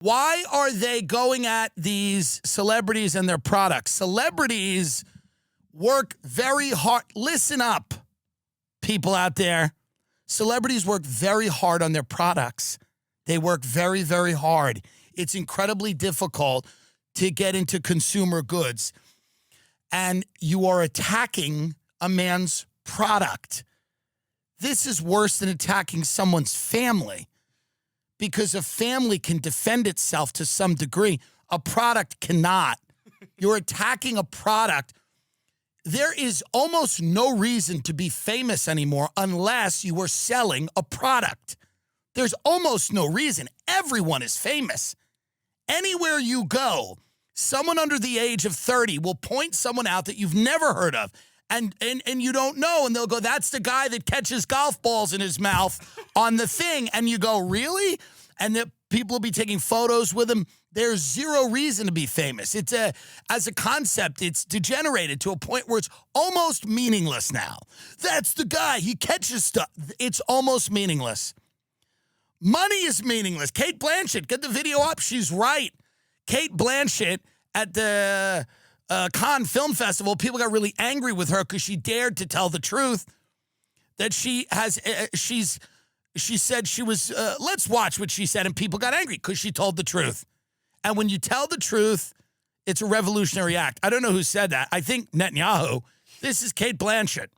Why are they going at these celebrities and their products? Celebrities work very hard. Listen up, people out there. Celebrities work very hard on their products. They work very, very hard. It's incredibly difficult to get into consumer goods. And you are attacking a man's product. This is worse than attacking someone's family, because a family can defend itself to some degree. A product cannot. You're attacking a product. There is almost no reason to be famous anymore unless you are selling a product. There's almost no reason. Everyone is famous. Anywhere you go, someone under the age of 30 will point someone out that you've never heard of, and you don't know, and they'll go, that's the guy that catches golf balls in his mouth on the thing, and you go, really? And the people will be taking photos with him. There's zero reason to be famous. As a concept, it's degenerated to a point where it's almost meaningless now. That's the guy. He catches stuff. It's almost meaningless. Money is meaningless. Cate Blanchett, get the video up. She's right. Cate Blanchett at the Cannes Film Festival, people got really angry with her because she dared to tell the truth that she said she was, let's watch what she said, and people got angry because she told the truth. And when you tell the truth, it's a revolutionary act. I don't know who said that. I think Netanyahu. This is Cate Blanchett.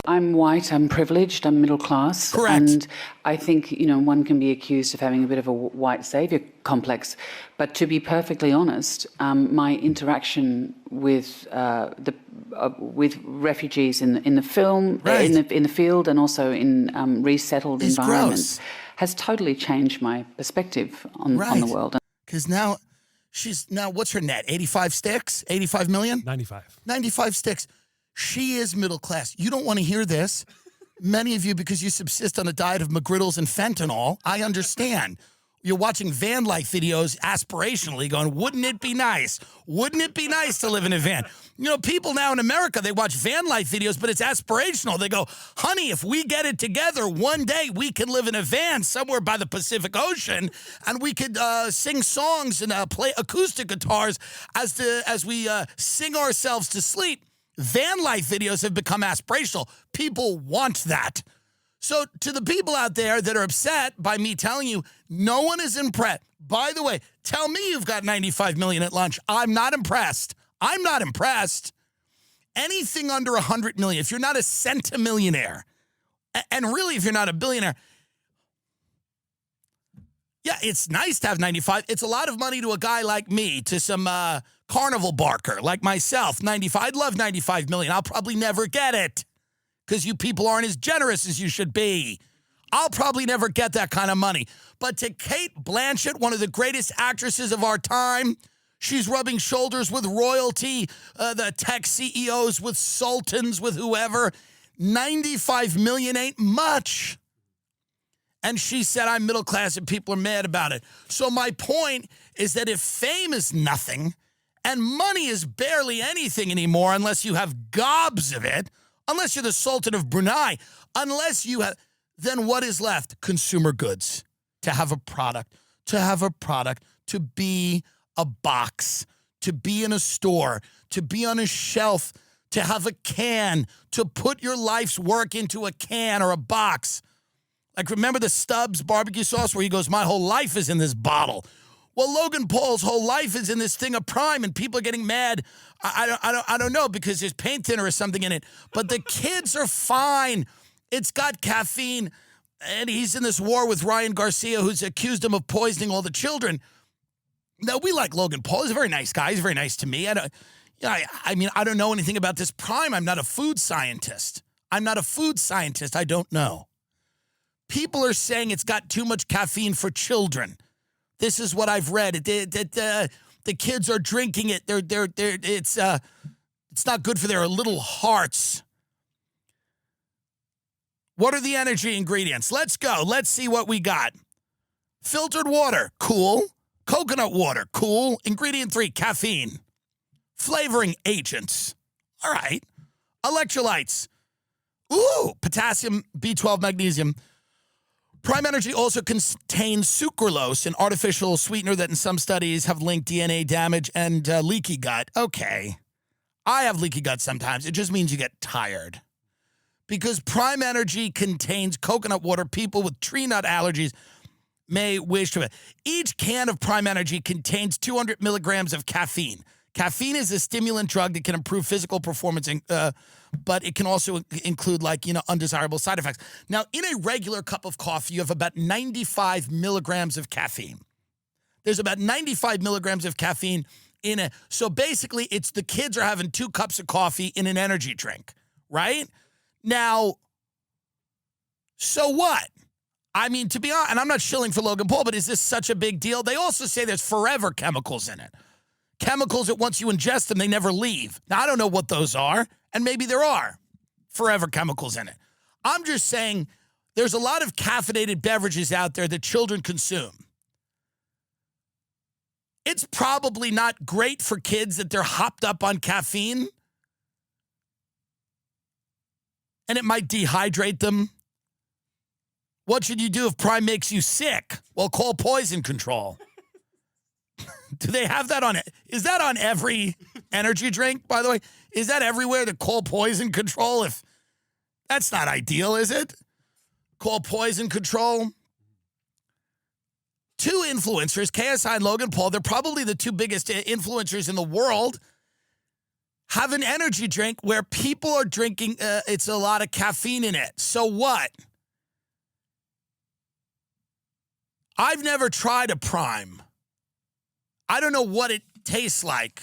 I'm white, I'm privileged, I'm middle class. Correct. And I think, one can be accused of having a bit of a white savior complex. But to be perfectly honest, my interaction with refugees in the film, right, in the field, and also in resettled it's environments, gross, has totally changed my perspective on the world. Because now what's her net? 85 sticks? 85 million? 95. 95 sticks. She is middle class. You don't want to hear this. Many of you, because you subsist on a diet of McGriddles and fentanyl, I understand. You're watching van life videos aspirationally going, wouldn't it be nice? Wouldn't it be nice to live in a van? People now in America, they watch van life videos, but it's aspirational. They go, honey, if we get it together, one day we can live in a van somewhere by the Pacific Ocean, and we could sing songs and play acoustic guitars as we sing ourselves to sleep. Van life videos have become aspirational. People want that. So to the people out there that are upset by me telling you, no one is impressed. By the way, tell me you've got 95 million at lunch. I'm not impressed. I'm not impressed. Anything under 100 million, if you're not a centimillionaire, and really if you're not a billionaire, yeah, it's nice to have 95. It's a lot of money to a guy like me, to some carnival barker like myself. 95. I'd love 95 million. I'll probably never get it because you people aren't as generous as you should be. I'll probably never get that kind of money. But to Cate Blanchett, one of the greatest actresses of our time, she's rubbing shoulders with royalty, the tech CEOs, with sultans, with whoever. 95 million ain't much. And she said, I'm middle class and people are mad about it. So my point is that if fame is nothing and money is barely anything anymore, unless you have gobs of it, unless you're the Sultan of Brunei, unless you have, then what is left? Consumer goods. To have a product, to be a box, to be in a store, to be on a shelf, to have a can, to put your life's work into a can or a box. Like, remember the Stubbs barbecue sauce where he goes, my whole life is in this bottle. Well, Logan Paul's whole life is in this thing of Prime, and people are getting mad. I don't know, because there's paint thinner or something in it. But the kids are fine. It's got caffeine, and he's in this war with Ryan Garcia, who's accused him of poisoning all the children. Now, we like Logan Paul. He's a very nice guy. He's very nice to me. I don't know anything about this Prime. I'm not a food scientist. I don't know. People are saying it's got too much caffeine for children. This is what I've read. The kids are drinking it. It's not good for their little hearts. What are the energy ingredients? Let's go. Let's see what we got. Filtered water, cool. Coconut water, cool. Ingredient 3, caffeine. Flavoring agents. All right. Electrolytes. Ooh, potassium, B12, magnesium. Prime Energy also contains sucralose, an artificial sweetener that in some studies have linked DNA damage and leaky gut. Okay. I have leaky gut sometimes. It just means you get tired. Because Prime Energy contains coconut water, people with tree nut allergies may wish to. Each can of Prime Energy contains 200 milligrams of caffeine. Caffeine is a stimulant drug that can improve physical performance, but it can also include, undesirable side effects. Now, in a regular cup of coffee, you have about 95 milligrams of caffeine. There's about 95 milligrams of caffeine in it. So basically, it's the kids are having 2 cups of coffee in an energy drink, right? Now, so what? I mean, to be honest, and I'm not shilling for Logan Paul, but is this such a big deal? They also say there's forever chemicals in it. Chemicals that once you ingest them, they never leave. Now, I don't know what those are, and maybe there are forever chemicals in it. I'm just saying there's a lot of caffeinated beverages out there that children consume. It's probably not great for kids that they're hopped up on caffeine, and it might dehydrate them. What should you do if Prime makes you sick? Well, call poison control. Do they have that on it? Is that on every energy drink, by the way? Is that everywhere, the call poison control? If that's not ideal, is it? Call poison control. 2 influencers, KSI and Logan Paul, they're probably the 2 biggest influencers in the world, have an energy drink where people are drinking, it's a lot of caffeine in it. So what? I've never tried a Prime. I don't know what it tastes like.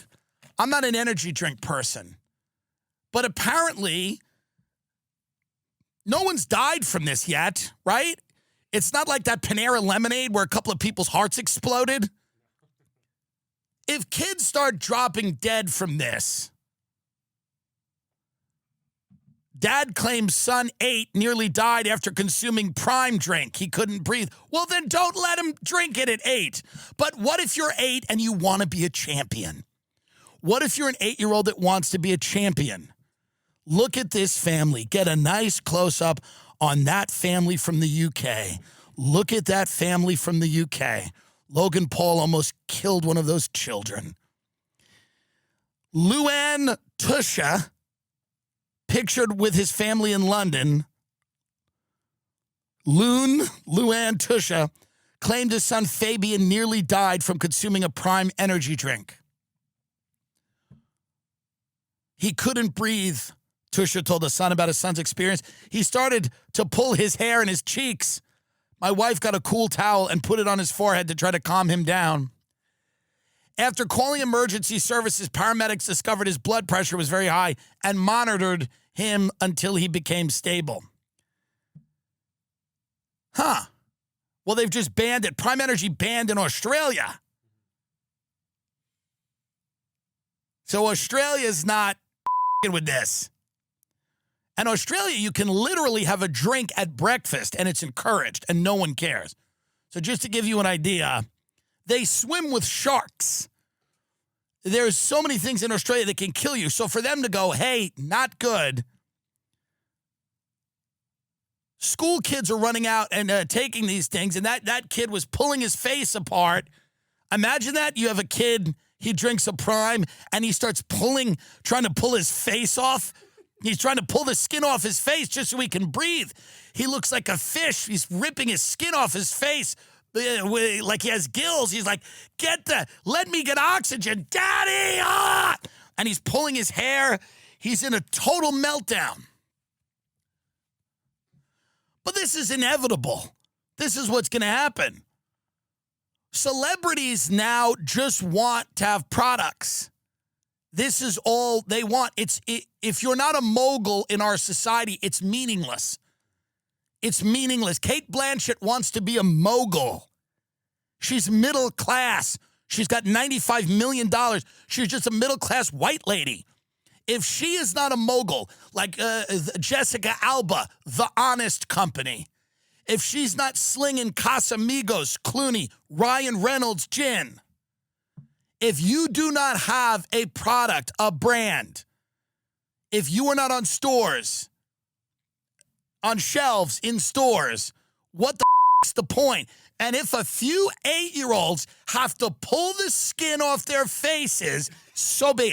I'm not an energy drink person. But apparently, no one's died from this yet, right? It's not like that Panera lemonade where a couple of people's hearts exploded. If kids start dropping dead from this, dad claims son 8 nearly died after consuming Prime drink. He couldn't breathe. Well, then don't let him drink it at 8. But what if you're 8 and you want to be a champion? What if you're an 8-year-old that wants to be a champion? Look at this family. Get a nice close-up on that family from the UK. Look at that family from the UK. Logan Paul almost killed one of those children. Luann Tusha, pictured with his family in London, Luann Tusha, claimed his son Fabian nearly died from consuming a Prime energy drink. He couldn't breathe, Tusha told the Sun about his son's experience. He started to pull his hair and his cheeks. My wife got a cool towel and put it on his forehead to try to calm him down. After calling emergency services, paramedics discovered his blood pressure was very high and monitored him until he became stable. Huh. Well, they've just banned it. Prime Energy banned in Australia. So Australia's not with this. In Australia, you can literally have a drink at breakfast, and it's encouraged, and no one cares. So just to give you an idea, they swim with sharks. There's so many things in Australia that can kill you. So for them to go, hey, not good. School kids are running out and taking these things, and that kid was pulling his face apart. Imagine that. You have a kid, he drinks a Prime, and he starts trying to pull his face off. He's trying to pull the skin off his face just so he can breathe. He looks like a fish. He's ripping his skin off his face like he has gills. He's like, let me get oxygen, Daddy! Ah! And he's pulling his hair. He's in a total meltdown. But this is inevitable. This is what's going to happen. Celebrities now just want to have products. This is all they want. If you're not a mogul in our society, it's meaningless. It's meaningless. Cate Blanchett wants to be a mogul. She's middle class. She's got $95 million. She's just a middle-class white lady. If she is not a mogul, like Jessica Alba, The Honest Company, if she's not slinging Casamigos, Clooney, Ryan Reynolds gin, if you do not have a product, a brand, if you are not on stores, on shelves, in stores, what the That's the point. And if a few 8-year-olds have to pull the skin off their faces, so be it.